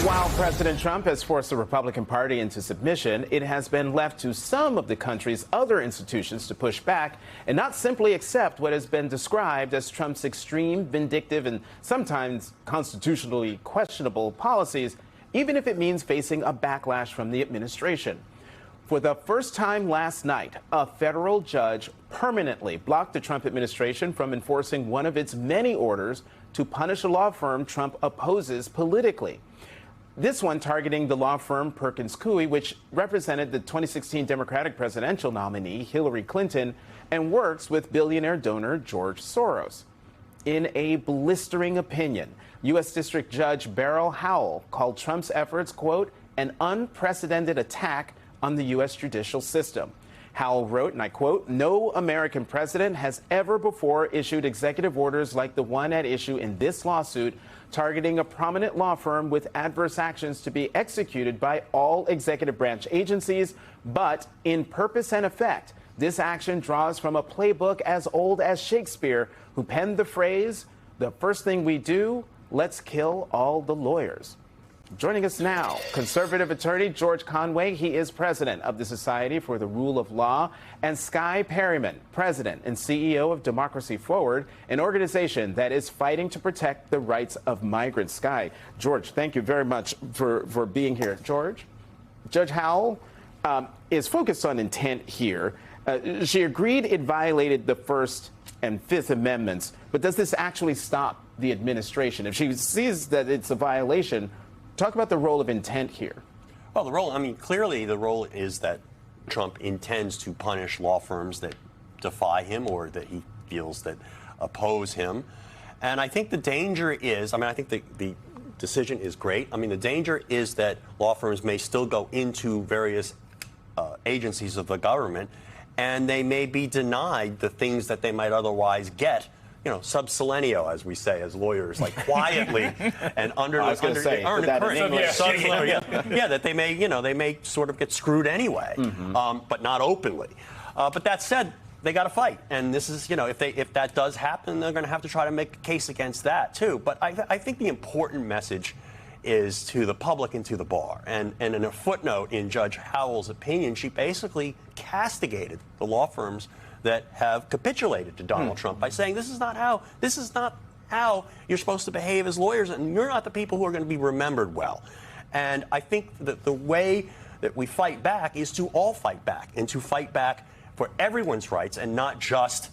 While President Trump has forced the Republican Party into submission, it has been left to some of the country's other institutions to push back and not simply accept what has been described as Trump's extreme, vindictive, and sometimes constitutionally questionable policies, even if it means facing a backlash from the administration. For the first time last night, a federal judge permanently blocked the Trump administration from enforcing one of its many orders to punish a law firm Trump opposes politically. This one targeting the law firm Perkins Coie, which represented the 2016 Democratic presidential nominee Hillary Clinton and works with billionaire donor George Soros. In a blistering opinion, U.S. District Judge Beryl Howell called Trump's efforts, quote, an unprecedented attack on the U.S. judicial system. Howell wrote, and I quote, no American president has ever before issued executive orders like the one at issue in this lawsuit, targeting a prominent law firm with adverse actions to be executed by all executive branch agencies. But in purpose and effect, this action draws from a playbook as old as Shakespeare, who penned the phrase, the first thing we do, let's kill all the lawyers. Joining us now, conservative attorney George Conway. He is president of the Society for the Rule of Law, and Skye Perryman, president and CEO of Democracy Forward, an organization that is fighting to protect the rights of migrants. Skye, George, thank you very much for being here. George, Judge Howell is focused on intent here. She agreed it violated the First and Fifth Amendments, but does this actually stop the administration? If she sees that it's a violation, talk about the role of intent here. Well, clearly the role is that Trump intends to punish law firms that defy him or that he feels that oppose him. And I think the danger is, I think the decision is great. The danger is that law firms may still go into various agencies of the government and they may be denied the things that they might otherwise get, sub silentio, as we say as lawyers, like quietly and under the that they may sort of get screwed anyway, but not openly. But that said, they got to fight, and this is, if that does happen, they're going to have to try to make a case against that too. But I think the important message is to the public and to the bar. And in a footnote in Judge Howell's opinion, she basically castigated the law firms that have capitulated to Donald Trump by saying this is not how you're supposed to behave as lawyers, and you're not the people who are going to be remembered well. And I think that the way that we fight back is to all fight back, and to fight back for everyone's rights, and not just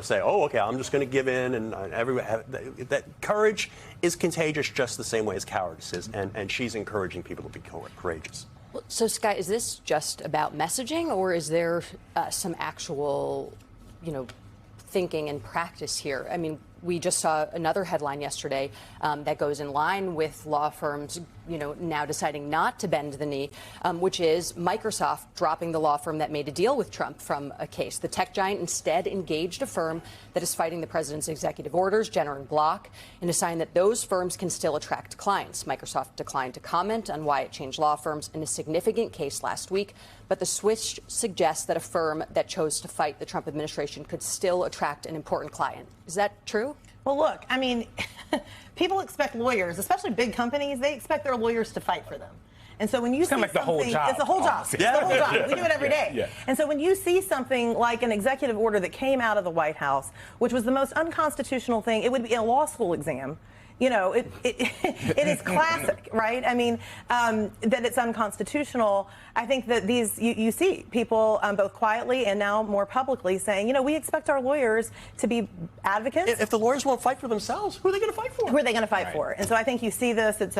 say, oh, okay, I'm just going to give in. And that courage is contagious just the same way as cowardice is, and she's encouraging people to be courageous. So, Skye, is this just about messaging, or is there some actual, thinking and practice here? We just saw another headline yesterday that goes in line with law firms, now deciding not to bend the knee, which is Microsoft dropping the law firm that made a deal with Trump from a case. The tech giant instead engaged a firm that is fighting the president's executive orders, Jenner and Block, in a sign that those firms can still attract clients. Microsoft declined to comment on why it changed law firms in a significant case last week, but the switch suggests that a firm that chose to fight the Trump administration could still attract an important client. Is that true? Well, look, people expect lawyers, especially big companies, they expect their lawyers to fight for them. And so when you see something, the whole job. It's the whole job. It's the whole job. We do it every day. Yeah. And so when you see something like an executive order that came out of the White House, which was the most unconstitutional thing, it would be a law school exam. It is classic, right? That it's unconstitutional. I think that you see people both quietly and now more publicly saying, we expect our lawyers to be advocates. If the lawyers won't fight for themselves, who are they going to fight for? Who are they going to fight for? And so I think you see this. It's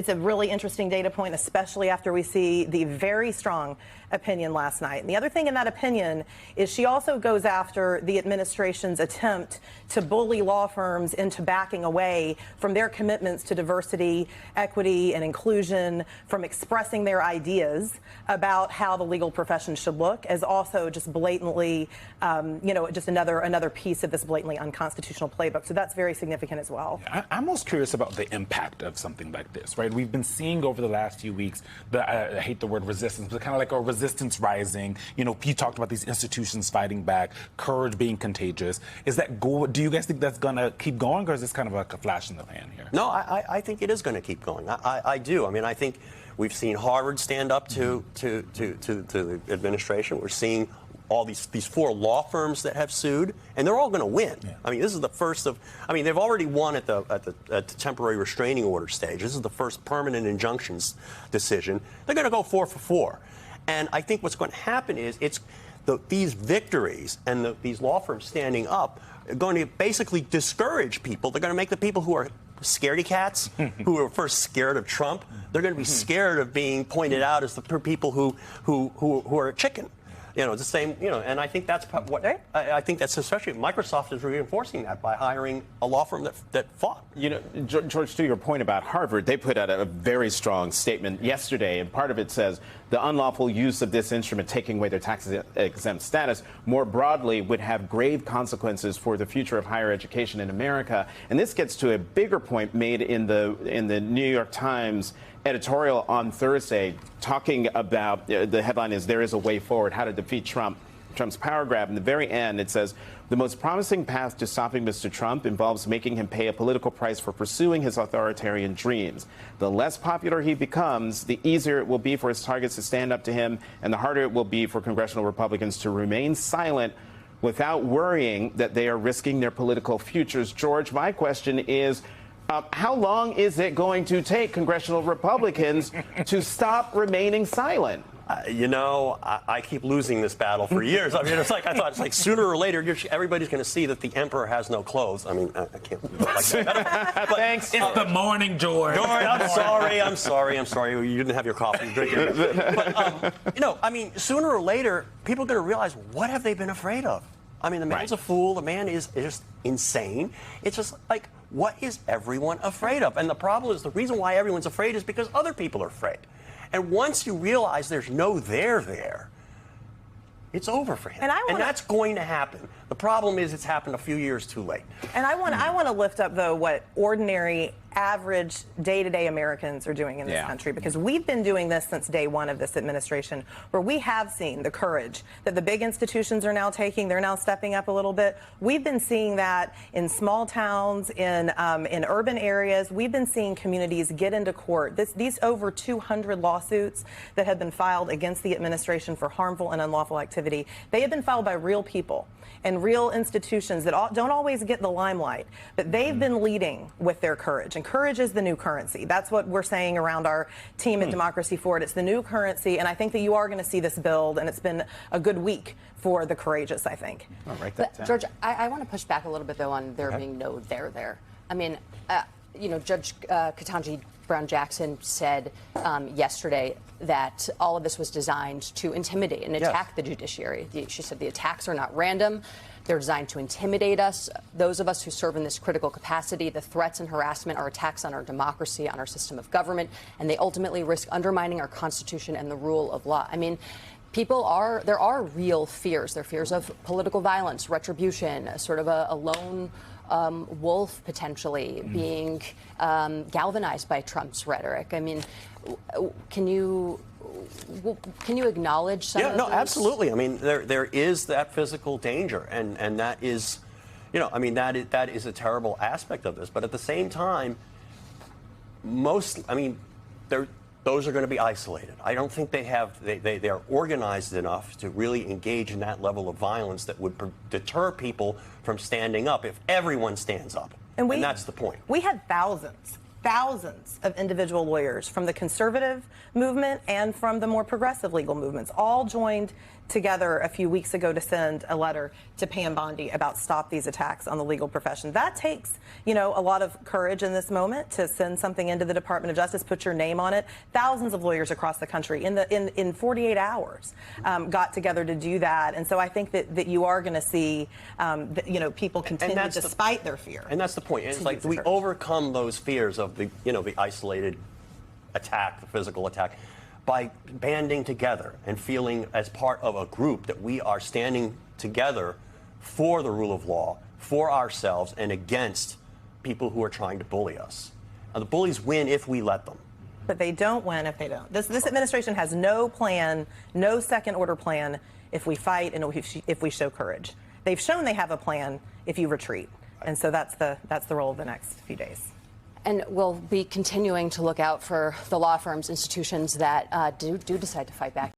a really interesting data point, especially after we see the very strong opinion last night. And the other thing in that opinion is she also goes after the administration's attempt to bully law firms into backing away from their commitments to diversity, equity, and inclusion, from expressing their ideas about how the legal profession should look, as also just blatantly, just another piece of this blatantly unconstitutional playbook. So that's very significant as well. I'm most curious about the impact of something like this, right? We've been seeing over the last few weeks, I hate the word resistance, but kind of like a resistance rising. You talked about these institutions fighting back, courage being contagious. Do you guys think that's going to keep going, or is this kind of a like a flash in the pan here. No, I think it is going to keep going. I do. I mean, I think we've seen Harvard stand up to the administration. We're seeing all these 4 law firms that have sued, and they're all going to win. Yeah. I mean, this is the first of. I mean, they've already won at the temporary restraining order stage. This is the first permanent injunctions decision. They're going to go 4 for 4, and I think what's going to happen is these victories and these law firms standing up are going to basically discourage people. They're going to make the people who are scaredy cats, who were first scared of Trump, they're going to be scared of being pointed out as the people who are a chicken. You know, the same, you know, and I think that's what I think that's especially Microsoft is reinforcing that by hiring a law firm that fought. You know, George, to your point about Harvard, they put out a very strong statement yesterday, and part of it says the unlawful use of this instrument, taking away their tax-exempt status, more broadly would have grave consequences for the future of higher education in America. And this gets to a bigger point made in the New York Times editorial on Thursday, talking about the headline is "There is a way forward: how to defeat Trump's power grab." In the very end, it says the most promising path to stopping Mr. Trump involves making him pay a political price for pursuing his authoritarian dreams. The less popular he becomes, the easier it will be for his targets to stand up to him, and the harder it will be for congressional Republicans to remain silent without worrying that they are risking their political futures. George, my question is, how long is it going to take congressional Republicans to stop remaining silent? You know, I keep losing this battle for years. I mean, I thought it's like sooner or later, everybody's going to see that the emperor has no clothes. I mean, I can't do it like that. Thanks. It's the morning, George. George, I'm sorry. You didn't have your coffee. Drink it. But, you know, I mean, sooner or later, people are going to realize, what have they been afraid of? I mean, the man's a fool. The man is just insane. It's just like, what is everyone afraid of? And the problem is, the reason why everyone's afraid is because other people are afraid. And once you realize there's no there, it's over for him. And that's going to happen. The problem is it's happened a few years too late. And I want to lift up, though, what ordinary, average, day-to-day Americans are doing in this country, because we've been doing this since day one of this administration, where we have seen the courage that the big institutions are now taking. They're now stepping up a little bit. We've been seeing that in small towns, in urban areas. We've been seeing communities get into court. These over 200 lawsuits that have been filed against the administration for harmful and unlawful activity, they have been filed by real people and real institutions that don't always get the limelight, but they've been leading with their courage. And courage is the new currency. That's what we're saying around our team at Democracy Forward. It's the new currency, and I think that you are going to see this build, and it's been a good week for the courageous, I think. I'll write that down. George, I want to push back a little bit, though, on there being no there. I mean, you know, Judge Ketanji Brown-Jackson said yesterday that all of this was designed to intimidate and attack the judiciary. She said the attacks are not random. They're designed to intimidate us, those of us who serve in this critical capacity. The threats and harassment are attacks on our democracy, on our system of government, and they ultimately risk undermining our Constitution and the rule of law. I mean, there are real fears. There are fears of political violence, retribution, sort of a lone wolf potentially being galvanized by Trump's rhetoric. I mean, can you acknowledge some of those? No, absolutely. I mean, there is that physical danger, and that is, you know, I mean, that is a terrible aspect of this. But at the same time, those are going to be isolated. I don't think they are organized enough to really engage in that level of violence that would deter people from standing up if everyone stands up. And that's the point. We had thousands of individual lawyers from the conservative movement and from the more progressive legal movements all joined together a few weeks ago to send a letter to Pam Bondi about stop these attacks on the legal profession. That takes, you know, a lot of courage in this moment to send something into the Department of Justice, put your name on it. Thousands of lawyers across the country in 48 hours got together to do that. And so I think that you are going to see, people continue despite their fear. And that's the point. It's like we overcome those fears of the isolated attack, the physical attack, by banding together and feeling as part of a group that we are standing together for the rule of law, for ourselves, and against people who are trying to bully us. Now, the bullies win if we let them. But they don't win if they don't. This administration has no plan, no second-order plan if we fight and if we show courage. They've shown they have a plan if you retreat. And so that's the role of the next few days. And we'll be continuing to look out for the law firms, institutions that do decide to fight back.